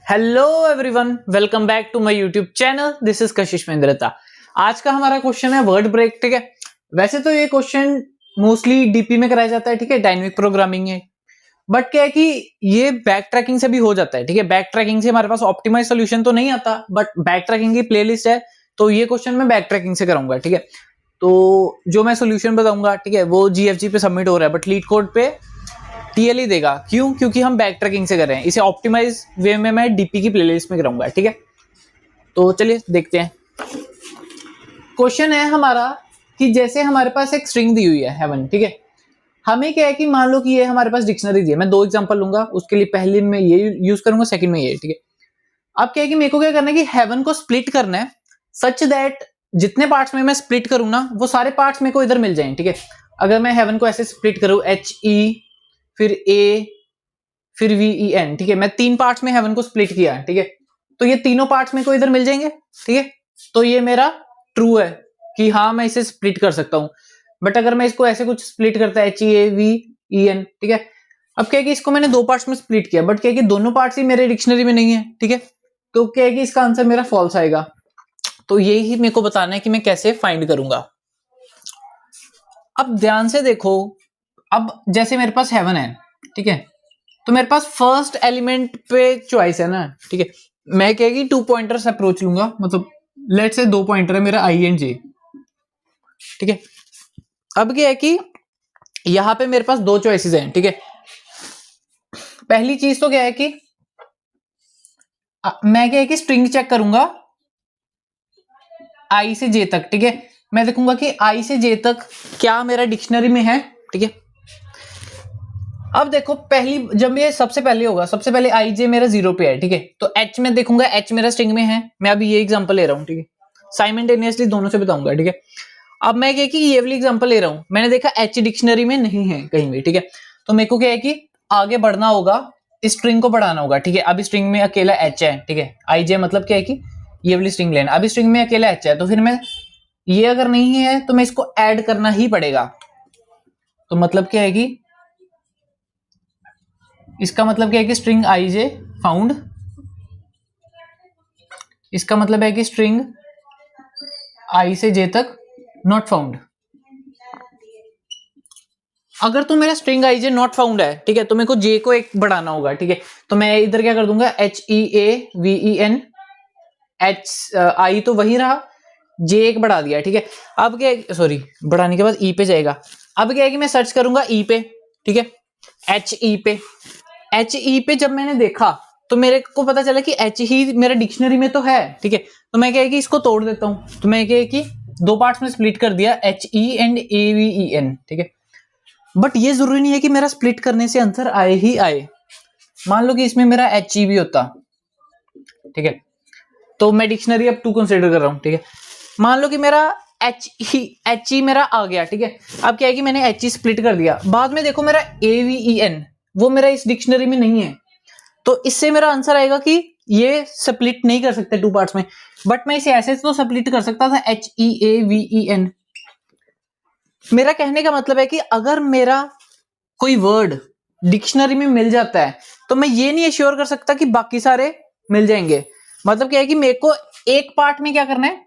Hello everyone, welcome back to my YouTube channel. This is Kashish Mendrata. आज का हमारा question है वर्ड ब्रेक। ठीक है, वैसे तो ये क्वेश्चन मोस्टली डीपी में कराया जाता है। ठीक है, डायनेमिक प्रोग्रामिंग है, बट क्या है कि ये बैक ट्रैकिंग से भी हो जाता है। ठीक है, बैक ट्रैकिंग से हमारे पास ऑप्टिमाइज सोल्यूशन तो नहीं आता, बट बैक ट्रैकिंग की प्लेलिस्ट है, तो ये क्वेश्चन मैं बैक ट्रैकिंग से कराऊंगा। ठीक है, तो जो मैं सोल्यूशन बताऊंगा, ठीक है, वो जीएफजी पे सबमिट हो रहा है, बट लीड कोड पे टीएल ही देगा। क्यों? क्योंकि हम बैक ट्रैकिंग से कर रहे हैं। इसे ऑप्टिमाइज वे में मैं डीपी की प्लेलिस्ट में कराऊंगा। ठीक है, तो चलिए देखते हैं। क्वेश्चन है हमारा कि जैसे हमारे पास एक स्ट्रिंग दी हुई है हेवन। ठीक है, हमें क्या है कि मान लो कि ये हमारे पास डिक्शनरी दी है। मैं दो एग्जांपल लूंगा, उसके लिए पहले में ये यूज करूंगा, सेकंड में ये। ठीक है, अब क्या है कि मेरे को क्या करना है कि हेवन को स्प्लिट करना है सच दैट जितने पार्ट्स में मैं स्प्लिट करूँ ना, वो सारे पार्ट्स मेरे को इधर मिल जाएं। ठीक है, अगर मैं हेवन को ऐसे स्प्लिट करूँ, एच ई फिर ए फिर वी ई एन। ठीक है, मैं तीन पार्ट्स में हेवन को स्प्लिट किया है। ठीक है, तो ये तीनों पार्ट्स मेरे को इधर मिल जाएंगे। ठीक है, तो ये मेरा ट्रू है कि हाँ मैं इसे स्प्लिट कर सकता हूं। बट अगर मैं इसको ऐसे कुछ स्प्लिट करता है, H E A V E N, ठीक है, अब क्या है कि इसको मैंने दो पार्ट्स में स्प्लिट किया, बट क्या है कि दोनों पार्ट्स ही मेरे डिक्शनरी में नहीं है। ठीक है, तो क्या है कि इसका आंसर मेरा फॉल्स आएगा। तो यही मेरे को बताना है कि मैं कैसे फाइंड करूंगा। अब ध्यान से देखो, अब जैसे मेरे पास हेवन है, ठीक है, तो मेरे पास फर्स्ट एलिमेंट पे चॉइस है ना। ठीक है, मैं कहेगी टू पॉइंटर्स अप्रोच लूंगा, मतलब लेट से दो पॉइंटर है मेरा आई एंड जे। ठीक है, अब क्या है कि यहां पे मेरे पास दो चॉइसेस हैं। ठीक है, पहली चीज तो क्या है कि मैं क्या है कि स्ट्रिंग चेक करूंगा आई से जे तक। ठीक है, मैं देखूंगा कि आई से जे तक क्या मेरा डिक्शनरी में है। ठीक है, अब देखो पहली जब ये सबसे पहले होगा, सबसे पहले आई जे मेरा 0 पे है। ठीक है, तो एच में देखूंगा, एच मेरा स्ट्रिंग में है। मैं अभी ये एग्जांपल ले रहा हूँ। ठीक है, साइमल्टेनियसली दोनों से बताऊंगा। ठीक है, अब मैं क्या कि ये वाली एग्जांपल ले रहा हूँ, मैंने देखा एच डिक्शनरी में नहीं है कहीं भी। ठीक है, तो मेरे को क्या है कि आगे बढ़ना होगा, इस स्ट्रिंग को बढ़ाना होगा। ठीक है, अब स्ट्रिंग में अकेला एच है। ठीक है, आई जे मतलब क्या है कि ये वाली स्ट्रिंग लेना, अब स्ट्रिंग में अकेला एच है, तो फिर मैं ये अगर नहीं है तो मैं इसको ऐड करना ही पड़ेगा। तो मतलब क्या है कि इसका मतलब क्या है कि स्ट्रिंग आई जे फाउंड, इसका मतलब है कि स्ट्रिंग आई से जे तक नॉट फाउंड। अगर तो मेरा string I J not found है, ठीक है, तो मेरे को जे को एक बढ़ाना होगा। ठीक है, तो मैं इधर क्या कर दूंगा, H E A V E N, H I तो वही रहा, जे एक बढ़ा दिया। ठीक है, अब क्या, सॉरी, बढ़ाने के बाद ई पे जाएगा। अब क्या है कि मैं सर्च करूंगा ई पे। ठीक है, एच ई पे, एच ई पे जब मैंने देखा तो मेरे को पता चला कि एच ही मेरा डिक्शनरी में तो है। ठीक है, तो मैं क्या है कि इसको तोड़ देता हूं। तो मैं क्या है कि दो पार्ट्स में स्प्लिट कर दिया, H E and A V E N. ठीक है, बट ये जरूरी नहीं है कि मेरा स्प्लिट करने से आंसर आए ही आए। मान लो कि इसमें मेरा एच ई भी होता, ठीक है, तो मैं डिक्शनरी अब टू कंसिडर कर रहा हूं। ठीक है, मान लो कि मेरा एच ई मेरा आ गया। ठीक है, अब क्या है कि मैंने एच ई स्प्लिट कर दिया, बाद में देखो मेरा ए वी ई एन वो मेरा इस डिक्शनरी में नहीं है, तो इससे मेरा आंसर आएगा कि ये स्प्लिट नहीं कर सकते टू पार्ट्स में। बट मैं इसे ऐसे तो स्प्लिट कर सकता था, H E A V E N. मेरा कहने का मतलब है कि अगर मेरा कोई वर्ड डिक्शनरी में मिल जाता है, तो मैं ये नहीं एश्योर कर सकता कि बाकी सारे मिल जाएंगे। मतलब क्या है कि मेरे को एक पार्ट में क्या करना है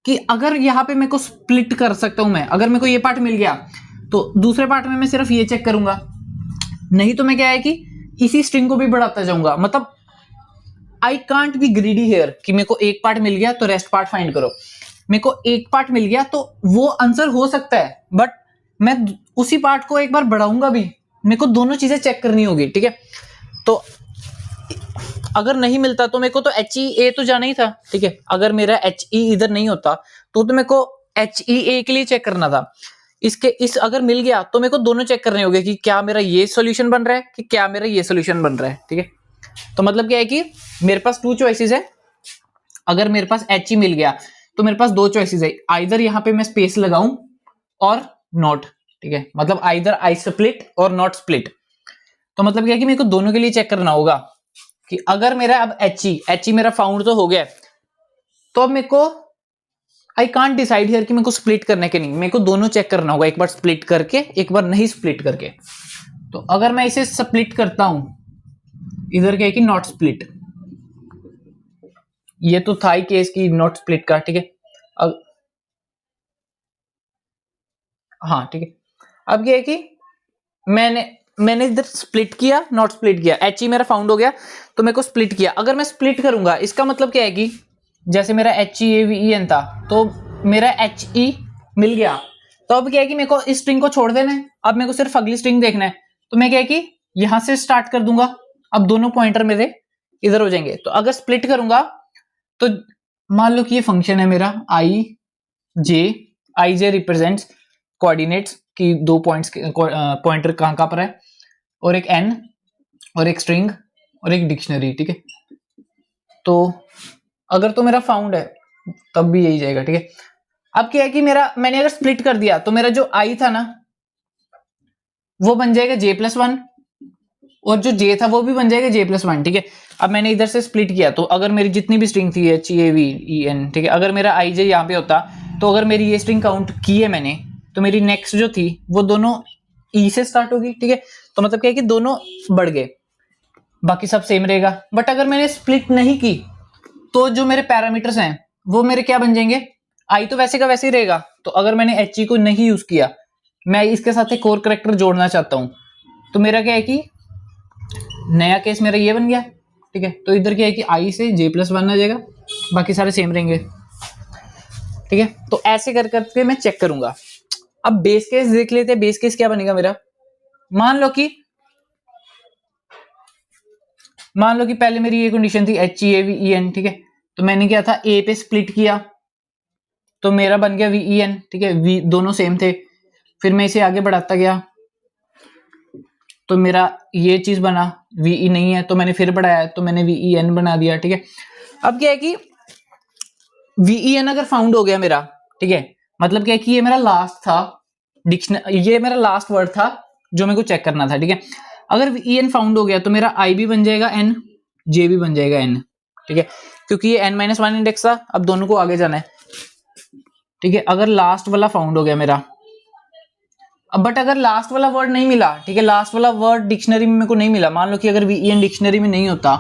कि अगर यहां पे मेरे को स्प्लिट कर सकता हूं मैं, अगर मेरे को ये पार्ट मिल गया तो दूसरे पार्ट में मैं सिर्फ ये चेक करूंगा, नहीं तो मैं क्या है कि इसी स्ट्रिंग को भी बढ़ाता जाऊंगा। मतलब I can't be greedy here कि मेरे को एक पार्ट मिल गया तो रेस्ट पार्ट फाइंड करो। मेरे को एक पार्ट मिल गया तो वो आंसर हो सकता है, बट मैं उसी पार्ट को एक बार बढ़ाऊंगा भी, मेरे को दोनों चीजें चेक करनी होगी। ठीक है, तो अगर नहीं मिलता तो मेरे को तो एच ई ए तो जाना ही था। ठीक है, अगर मेरा एच ई इधर नहीं होता तो मेरे को एच ई ए के लिए चेक करना था। इसके इस अगर मिल गया तो मेरे को दोनों चेक करने होंगे कि क्या मेरा ये सॉल्यूशन बन रहा है कि क्या मेरा ये सॉल्यूशन बन रहा है। ठीक है, तो मतलब क्या है कि मेरे पास टू चॉइसेस है। अगर मेरे पास एच ई मिल गया तो मेरे पास दो चॉइसेस है, आइदर यहां पे मैं स्पेस लगाऊं और नॉट। ठीक है, मतलब आइदर आई स्प्लिट और नॉट स्प्लिट। तो मतलब क्या है कि मेरे को दोनों के लिए चेक करना होगा कि अगर मेरा अब एच ई मेरा फाउंड तो हो गया, तो अब मेरे को आई कांट डिसाइड हियर कि मेरे को स्प्लिट करने के नहीं, मेरे को दोनों चेक करना होगा, एक बार स्प्लिट करके एक बार नहीं स्प्लिट करके। तो अगर मैं इसे स्प्लिट करता हूं, इधर क्या है कि नॉट स्प्लिट, ये तो था ही केस की नॉट स्प्लिट का, ठीक है। अब हाँ ठीक है, अब ये है कि मैंने मैंने इधर स्प्लिट किया, नॉट स्प्लिट किया, एच ई मेरा फाउंड हो गया, तो मेरे को स्प्लिट किया। अगर मैं स्प्लिट करूंगा इसका मतलब क्या है कि जैसे मेरा H E A V E N था, तो मेरा एच ई मिल गया, तो अब क्या है कि मेरे को इस स्ट्रिंग को छोड़ देना है, अब मेरे को सिर्फ अगली स्ट्रिंग देखना है। तो मैं क्या है कि यहां से स्टार्ट कर दूंगा, अब दोनों पॉइंटर मेरे इधर हो जाएंगे। तो अगर स्प्लिट करूंगा तो मान लो कि ये फंक्शन है मेरा जे, आई जे रिप्रेजेंट्स कोऑर्डिनेट्स की दो पॉइंट्स, पॉइंटर कहां कहां पर है, और एक एन, और एक स्ट्रिंग, और एक डिक्शनरी, ठीक है। तो अगर तो मेरा फाउंड है तब भी यही जाएगा, ठीक है। अब क्या है कि मेरा, मैंने अगर स्प्लिट कर दिया तो मेरा जो आई था ना वो बन जाएगा जे प्लस वन, और जो जे था वो भी बन जाएगा जे प्लस वन, ठीक है। अब मैंने इधर से स्प्लिट किया, तो अगर मेरी जितनी भी स्ट्रिंग थी H A V E N, ठीक है, अगर मेरा आई जे यहाँ पे होता, तो अगर मेरी ये स्ट्रिंग काउंट की है मैंने, तो मेरी नेक्स्ट जो थी वो दोनों ई से स्टार्ट होगी, ठीक है। तो मतलब क्या है कि दोनों बढ़ गए, बाकी सब सेम रहेगा। बट अगर मैंने स्प्लिट नहीं की तो जो मेरे पैरामीटर्स हैं वो मेरे क्या बन जाएंगे, आई तो वैसे का वैसे ही रहेगा। तो अगर मैंने एच ई को नहीं यूज किया, मैं इसके साथ एक और करेक्टर जोड़ना चाहता हूं, तो मेरा क्या है कि नया केस मेरा ये बन गया, ठीक है। तो इधर क्या है कि आई से जे प्लस वन आ जाएगा, बाकी सारे सेम रहेंगे, ठीक है। तो ऐसे कर करके मैं चेक करूंगा। अब बेस केस देख लेते हैं, बेस केस क्या बनेगा मेरा। मान लो कि पहले मेरी ये कंडीशन थी H E A V E N, ठीक है। तो मैंने क्या था, ए पे स्प्लिट किया तो मेरा बन गया वी ई एन, ठीक है, वी दोनों सेम थे। फिर मैं इसे आगे बढ़ाता गया तो मेरा ये चीज बना, वी ई नहीं है तो मैंने फिर बढ़ाया तो मैंने वी ई एन बना दिया, ठीक है। अब क्या है कि वी ई एन अगर फाउंड हो गया मेरा, ठीक है, मतलब क्या है कि ये मेरा लास्ट था डिक्शनरी, ये मेरा लास्ट वर्ड था जो मेरे को चेक करना था, ठीक है। अगर वी ई एन फाउंड हो गया तो मेरा आई भी बन जाएगा एन, जे भी बन जाएगा एन, ठीक है, क्योंकि ये एन माइनस वन इंडेक्स था। अब दोनों को आगे जाना है, ठीक है। अगर लास्ट वाला फाउंड हो गया मेरा, अब बट अगर लास्ट वाला वर्ड नहीं मिला, ठीक है, लास्ट वाला वर्ड डिक्शनरी में मेरे को नहीं मिला, मान लो कि अगर वी ई एन डिक्शनरी में नहीं होता,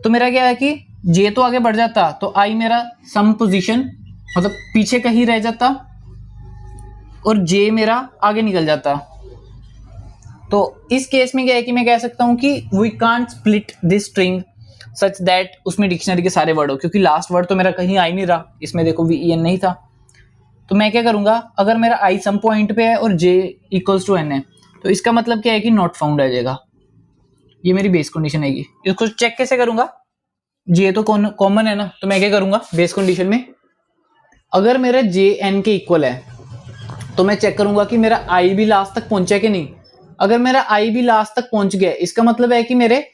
तो मेरा क्या है कि जे तो आगे बढ़ जाता, तो आई मेरा सम पोजीशन मतलब पीछे कहीं रह जाता, और जे मेरा आगे निकल जाता। तो इस केस में क्या है कि मैं कह सकता हूं कि we can't split this string such that उसमें डिक्शनरी के सारे वर्ड हो, क्योंकि लास्ट वर्ड तो मेरा कहीं आ ही नहीं रहा, इसमें देखो वी ई एन नहीं था। तो मैं क्या करूंगा, अगर मेरा आई सम पॉइंट पे है और जे इक्वल्स टू एन है, तो इसका मतलब क्या है कि नॉट फाउंड आ जाएगा। ये मेरी बेस कंडीशन आएगी। इसको चेक कैसे करूंगा, जे तो कॉमन है ना, तो मैं क्या करूंगा बेस कंडीशन में, अगर मेरा जे एन के इक्वल है तो मैं चेक करूंगा कि मेरा आई भी लास्ट तक पहुंचा कि नहीं। अगर मेरा आई भी लास्ट तक पहुंच गया, इसका मतलब है कि मैंने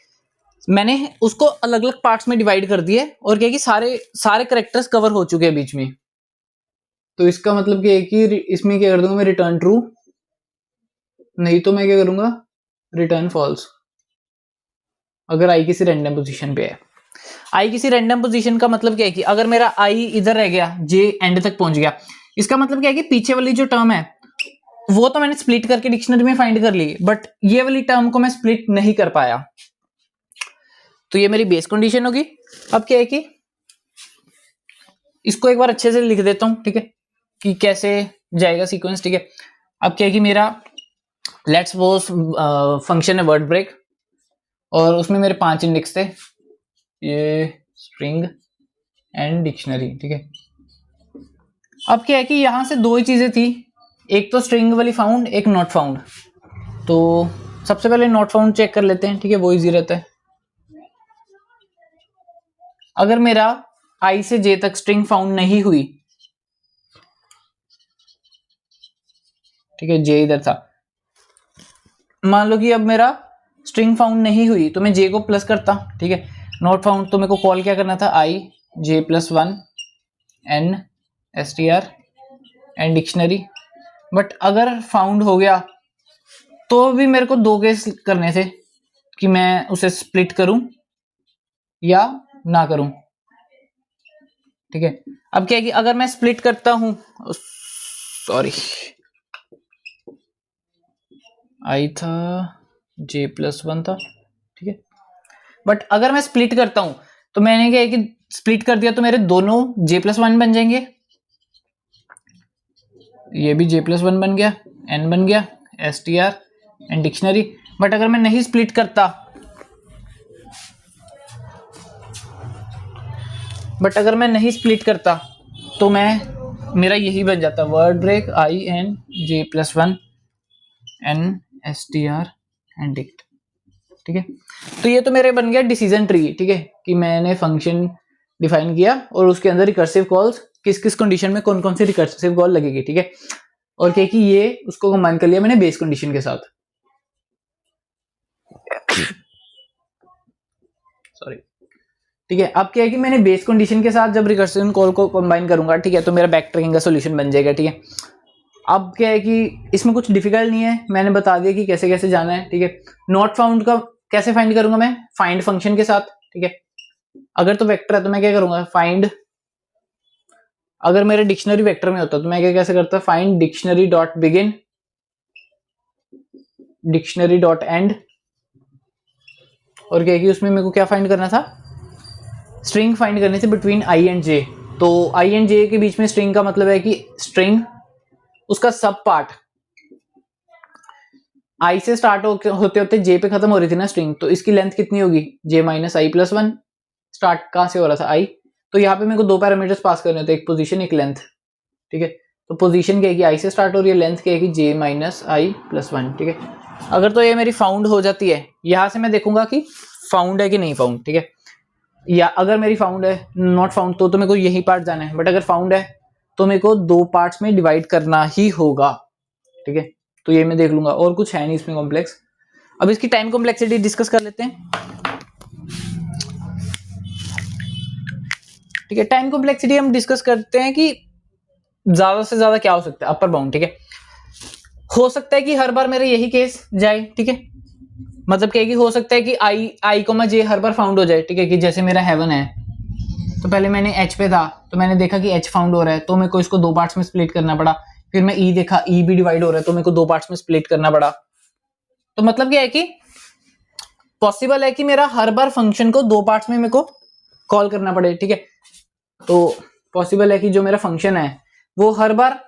उसको अलग अलग पार्ट्स में डिवाइड कर दिए, और क्या कि सारे सारे करेक्टर्स कवर हो चुके हैं बीच में। तो इसका मतलब क्या है कि इसमें क्या कर दूंगा मैं, रिटर्न ट्रू, नहीं तो मैं क्या करूंगा रिटर्न फॉल्स, अगर आई किसी रैंडम पोजीशन पे है। आई किसी रैंडम पोजीशन का मतलब क्या है कि अगर मेरा आई इधर रह गया, जे एंड तक पहुंच गया, इसका मतलब क्या है कि पीछे वाली जो टर्म है वो तो मैंने स्प्लिट करके डिक्शनरी में फाइंड कर ली, बट ये वाली टर्म को मैं स्प्लिट नहीं कर पाया। तो ये मेरी बेस कंडीशन होगी। अब क्या है कि इसको एक बार अच्छे से लिख देता हूं, ठीक है, कि कैसे जाएगा सीक्वेंस, ठीक है। अब क्या है कि मेरा लेट्स सपोज फंक्शन है वर्ड ब्रेक, और उसमें मेरे 5 इंडेक्स थे, ये स्ट्रिंग एंड डिक्शनरी, ठीक है। अब क्या है कि यहां से दो ही चीजें थी, एक तो स्ट्रिंग वाली फाउंड, एक नॉट फाउंड। तो सबसे पहले नॉट फाउंड चेक कर लेते हैं, ठीक है, वो इजी रहता है। अगर मेरा आई से जे तक स्ट्रिंग फाउंड नहीं हुई, ठीक है, जे इधर था, मान लो कि अब मेरा स्ट्रिंग फाउंड नहीं हुई, तो मैं जे को प्लस करता, ठीक है। नॉट फाउंड तो मेरे को कॉल क्या करना था, I J plus one N S T R and dictionary. But अगर फाउंड हो गया तो भी मेरे को दो केस करने थे, कि मैं उसे स्प्लिट करूं या ना करूं, ठीक है। अब क्या है कि अगर मैं स्प्लिट करता हूं, सॉरी आई था जे प्लस वन था, ठीक है। बट अगर मैं स्प्लिट करता हूं तो मैंने क्या है कि स्प्लिट कर दिया तो मेरे दोनों j+1 बन जाएंगे, ये भी j+1 बन गया, n बन गया, str एंड डिक्शनरी। बट अगर मैं नहीं स्प्लिट करता, तो मेरा यही बन जाता word break i n j+1 n str and dict. ठीक है, तो ये तो मेरे बन गया डिसीजन ट्री। ठीक है, कि मैंने फंक्शन डिफाइन किया और उसके अंदर रिकर्सिव कॉल्स किस किस कंडीशन में कौन कौन सी रिकर्सिव कॉल लगेगी। ठीक है, और क्या कि ये उसको कंबाइन कर लिया मैंने बेस कंडीशन के साथ। सॉरी। ठीक है, अब क्या है कि मैंने बेस कंडीशन के साथ जब रिकर्सिव कॉल को कंबाइन करूंगा, ठीक है, तो मेरा बैक ट्रैकिंग का सॉल्यूशन बन जाएगा। ठीक है, अब क्या है कि इसमें कुछ डिफिकल्ट नहीं है, मैंने बता दिया कि कैसे कैसे जाना है। ठीक है, नॉट फाउंड का कैसे फाइंड करूंगा मैं, फाइंड फंक्शन के साथ। ठीक है, अगर तो वेक्टर है तो मैं क्या करूंगा, फाइंड, अगर मेरे डिक्शनरी वेक्टर में होता तो मैं क्या कैसे करता, find dictionary dot begin dictionary dot and, और क्या कि उसमें मेरे को क्या फाइंड करना था, स्ट्रिंग फाइंड करनी थी बिटवीन आई एंड जे। तो आई एंड जे के बीच में स्ट्रिंग का मतलब है कि स्ट्रिंग उसका सब पार्ट आई से स्टार्ट होते होते जे पे खत्म हो रही थी ना स्ट्रिंग, तो इसकी लेंथ कितनी होगी, j-i+1। स्टार्ट कहां से हो रहा था, आई, तो यहाँ पे मेरे को दो पैरामीटर्स पास करने होते हैं, एक पोजीशन एक लेंथ। ठीक है, तो पोजीशन क्या है कि आई से स्टार्ट हो रही है, लेंथ क्या है कि j-i+1। ठीक है, अगर तो ये मेरी फाउंड हो जाती है, यहां से मैं देखूंगा कि फाउंड है कि नहीं फाउंड। ठीक है, या अगर मेरी फाउंड है, नॉट फाउंड तो मेरे को यही पार्ट जाना है, बट अगर फाउंड है तो मेरे को दो पार्ट्स में डिवाइड करना ही होगा। ठीक है, तो ये मैं देख लूंगा, और कुछ है नहीं इसमें कॉम्प्लेक्स। अब इसकी टाइम कॉम्प्लेक्सिटी डिस्कस कर लेते हैं। ठीक है, टाइम कॉम्प्लेक्सिटी हम डिस्कस करते हैं कि ज्यादा से ज्यादा क्या हो सकता है, अपर बाउंड। ठीक है, हो सकता है कि हर बार मेरा यही केस जाए। ठीक है, मतलब क्या है कि हो सकता है कि आई कोमा जे हर बार फाउंड हो जाए। ठीक है, कि जैसे मेरा हेवन है, तो पहले मैंने एच पे था, तो मैंने देखा कि एच फाउंड हो रहा है, तो मेरे को इसको दो पार्ट्स में स्प्लिट करना पड़ा। फिर मैं ई देखा, ई भी डिवाइड हो रहा है, तो मेरे को दो पार्ट्स में स्प्लिट करना पड़ा। तो मतलब क्या है कि पॉसिबल है कि मेरा हर बार फंक्शन को दो पार्ट्स में मेरे को कॉल करना पड़े। ठीक है, तो पॉसिबल है कि जो मेरा फंक्शन है वो हर बार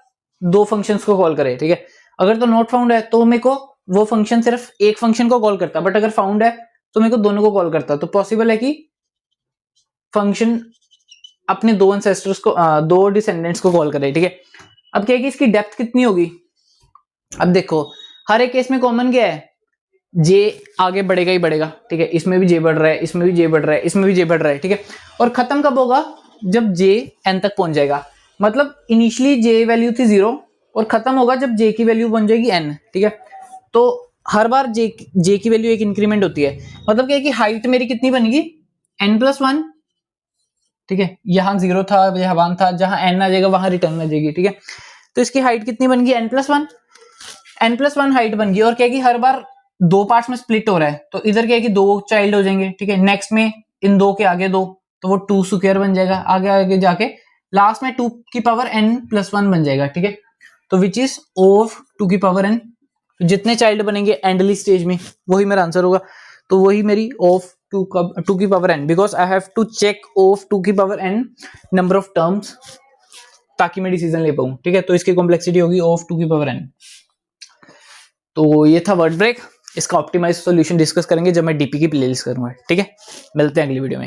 दो फंक्शंस को कॉल करे। ठीक है, अगर तो नॉट फाउंड है तो मेरे को वो फंक्शन सिर्फ एक फंक्शन को कॉल करता, बट अगर फाउंड है तो मेरे को दोनों को कॉल करता। तो पॉसिबल है कि फंक्शन अपने दो एंसेस्टर्स को, दो डिसेंडेंट्स को कॉल करे। ठीक है, अब क्या है कि इसकी डेप्थ कितनी होगी, अब देखो हर एक केस में कॉमन क्या है, जे आगे बढ़ेगा ही बढ़ेगा। ठीक है, इसमें भी जे बढ़ रहा है, इसमें भी जे बढ़ रहा है, इसमें भी जे बढ़ रहा है। ठीक है, और खत्म कब होगा, जब जे एन तक पहुंच जाएगा। मतलब इनिशियली जे वैल्यू थी 0 और खत्म होगा जब जे की वैल्यू बन जाएगी n। ठीक है, तो हर बार जे की वैल्यू एक इंक्रीमेंट होती है। मतलब क्या है कि हाइट मेरी कितनी बनेगी, n+1। ठीक है, यहाँ 0 था, यहाँ 1 था, जहां n आ जाएगा वहां रिटर्न आ जाएगी। ठीक है, तो इसकी हाइट कितनी बन गई, n+1 हाइट बन गई। और क्या है कि हर बार दो पार्ट्स में स्प्लिट हो रहा है, तो इधर क्या है कि दो चाइल्ड हो जाएंगे। ठीक है, नेक्स्ट में इन दो के आगे दो, तो वो 2 स्क्वायर बन जाएगा, आगे आगे जाके लास्ट में 2 की पावर n+1 बन जाएगा। ठीक है, तो विच इज ऑफ 2 की पावर n। तो जितने चाइल्ड बनेंगे एंडली स्टेज में वही मेरा आंसर होगा। तो वही मेरी ऑफ 2 की power n, because I have to check of 2 की power n number of terms, ताकि मैं डिसीजन ले पाऊं। ठीक है, तो इसकी कॉम्प्लेक्सिटी होगी ऑफ 2 की पावर n। तो ये था वर्ड ब्रेक, इसका ऑप्टिमाइज सॉल्यूशन डिस्कस करेंगे जब मैं डीपी की प्लेलिस्ट करूंगा। ठीक है, मिलते हैं अगली वीडियो में।